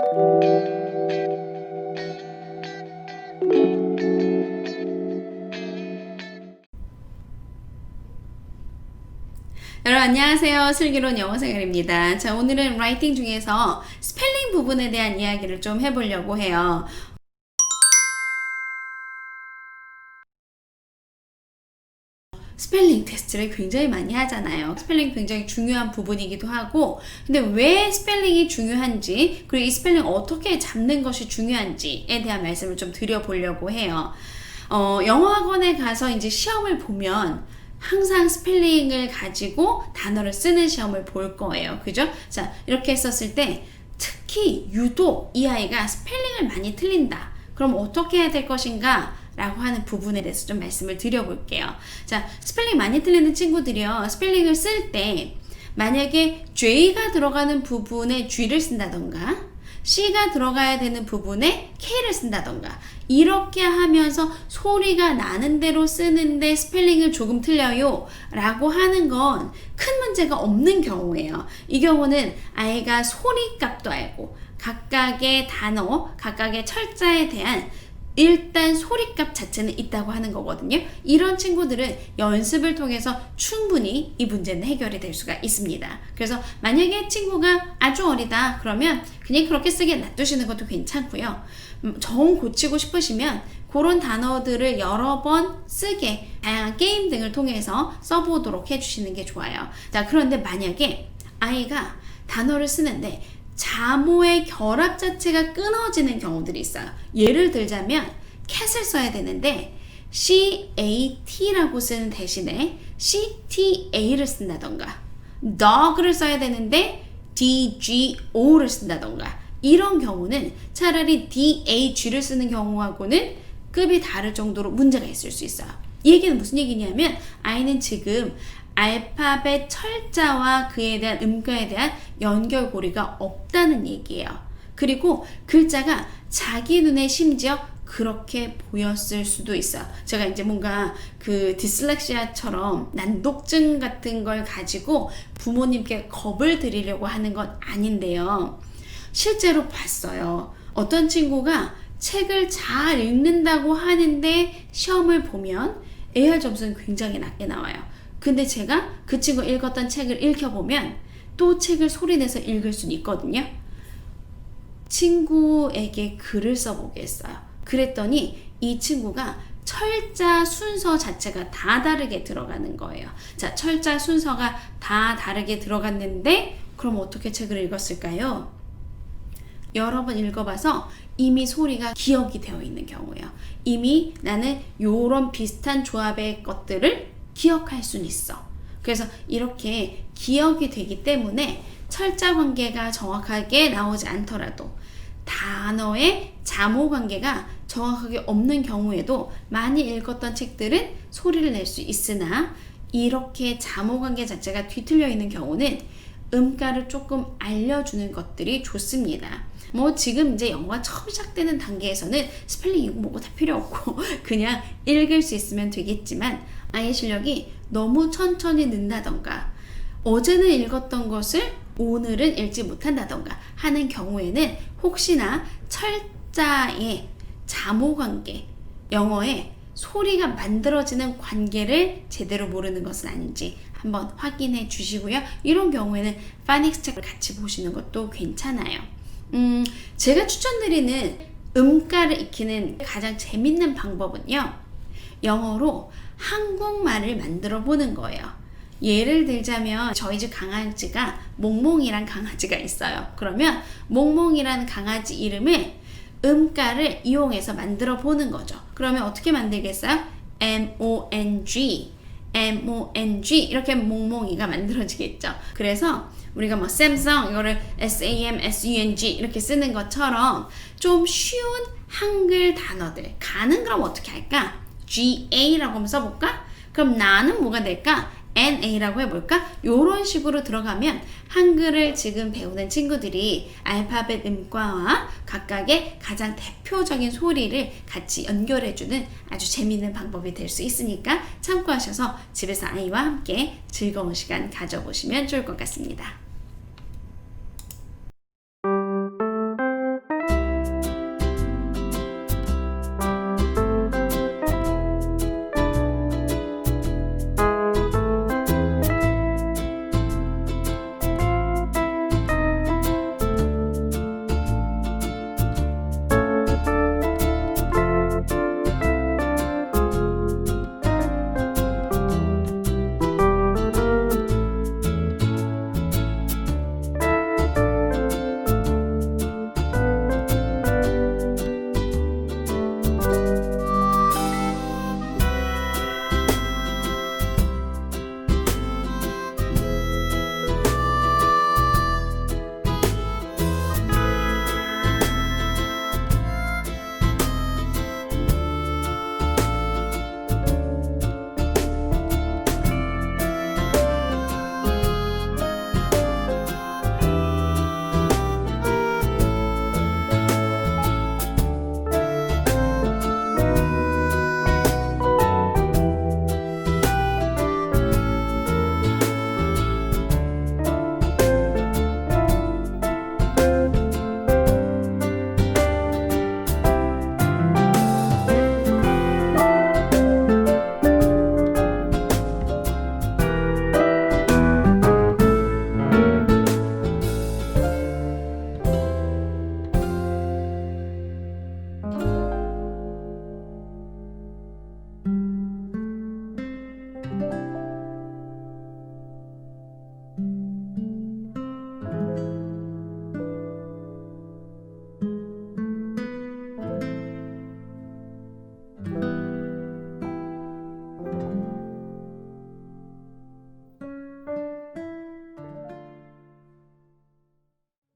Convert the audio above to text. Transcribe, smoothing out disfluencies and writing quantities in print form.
여러분 안녕하세요. 슬기로운 영어생활입니다. 자, 오늘은 라이팅 중에서 스펠링 부분에 대한 이야기를 좀 해보려고 해요. 스펠링 테스트를 굉장히 많이 하잖아요. 스펠링 굉장히 중요한 부분이기도 하고, 근데 왜 스펠링이 중요한지, 그리고 이 스펠링 어떻게 잡는 것이 중요한지에 대한 말씀을 좀 드려보려고 해요. 영어학원에 가서 이제 시험을 보면 항상 스펠링을 가지고 단어를 쓰는 시험을 볼 거예요. 그죠? 자, 이렇게 했었을 때 특히 유독 이 아이가 스펠링을 많이 틀린다. 그럼 어떻게 해야 될 것인가? 라고 하는 부분에 대해서 좀 말씀을 드려볼게요. 자, 스펠링 많이 틀리는 친구들이요. 스펠링을 쓸 때 만약에 J가 들어가는 부분에 G를 쓴다던가 C가 들어가야 되는 부분에 K를 쓴다던가 이렇게 하면서 소리가 나는 대로 쓰는데 스펠링을 조금 틀려요 라고 하는 건 큰 문제가 없는 경우예요. 이 경우는 아이가 소리값도 알고 각각의 단어, 각각의 철자에 대한 일단 소리값 자체는 있다고 하는 거거든요. 이런 친구들은 연습을 통해서 충분히 이 문제는 해결이 될 수가 있습니다. 그래서 만약에 친구가 아주 어리다 그러면 그냥 그렇게 쓰게 놔두시는 것도 괜찮고요. 정 고치고 싶으시면 그런 단어들을 여러 번 쓰게 다양한 게임 등을 통해서 써보도록 해주시는 게 좋아요. 자, 그런데 만약에 아이가 단어를 쓰는데 자모의 결합 자체가 끊어지는 경우들이 있어요. 예를 들자면 cat을 써야 되는데 CAT라고 쓰는 대신에 CTA를 쓴다던가 dog를 써야 되는데 DGO를 쓴다던가 이런 경우는 차라리 DAG를 쓰는 경우하고는 급이 다를 정도로 문제가 있을 수 있어요. 이 얘기는 무슨 얘기냐면 아이는 지금 알파벳 철자와 그에 대한 음가에 대한 연결고리가 없다는 얘기예요. 그리고 글자가 자기 눈에 심지어 그렇게 보였을 수도 있어요. 제가 이제 뭔가 그 디슬렉시아처럼 난독증 같은 걸 가지고 부모님께 겁을 드리려고 하는 건 아닌데요. 실제로 봤어요. 어떤 친구가 책을 잘 읽는다고 하는데 시험을 보면 AR 점수는 굉장히 낮게 나와요. 근데 제가 그 친구 읽었던 책을 읽혀보면 또 책을 소리내서 읽을 수는 있거든요. 친구에게 글을 써보겠어요. 그랬더니 이 친구가 철자 순서 자체가 다 다르게 들어가는 거예요. 자, 철자 순서가 다 다르게 들어갔는데 그럼 어떻게 책을 읽었을까요? 여러 번 읽어봐서 이미 소리가 기억이 되어 있는 경우예요. 이미 나는 요런 비슷한 조합의 것들을 기억할 수는 있어. 그래서 이렇게 기억이 되기 때문에 철자 관계가 정확하게 나오지 않더라도 단어의 자모 관계가 정확하게 없는 경우에도 많이 읽었던 책들은 소리를 낼 수 있으나 이렇게 자모 관계 자체가 뒤틀려 있는 경우는 음가를 조금 알려주는 것들이 좋습니다. 뭐 지금 이제 영어가 처음 시작되는 단계에서는 스펠링 이고 뭐고 다 필요 없고 그냥 읽을 수 있으면 되겠지만 아이의 실력이 너무 천천히 는다던가 어제는 읽었던 것을 오늘은 읽지 못한다던가 하는 경우에는 혹시나 철자의 자모 관계, 영어에 소리가 만들어지는 관계를 제대로 모르는 것은 아닌지 한번 확인해 주시고요. 이런 경우에는 파닉스 책을 같이 보시는 것도 괜찮아요. 제가 추천드리는 음가를 익히는 가장 재밌는 방법은요. 영어로 한국말을 만들어 보는 거예요. 예를 들자면 저희 집 강아지가 몽몽이란 강아지가 있어요. 그러면 몽몽이란 강아지 이름을 음가를 이용해서 만들어 보는 거죠. 그러면 어떻게 만들겠어요? M-O-N-G 이렇게 몽몽이가 만들어지겠죠. 그래서 우리가 뭐 샘성 이거를 S-A-M-S-U-N-G 이렇게 쓰는 것처럼 좀 쉬운 한글 단어들 가는 그럼 어떻게 할까? G-A-라고 한번 써볼까? 그럼 나는 뭐가 될까? NA라고 해볼까? 이런 식으로 들어가면 한글을 지금 배우는 친구들이 알파벳 음과와 각각의 가장 대표적인 소리를 같이 연결해주는 아주 재미있는 방법이 될 수 있으니까 참고하셔서 집에서 아이와 함께 즐거운 시간 가져보시면 좋을 것 같습니다.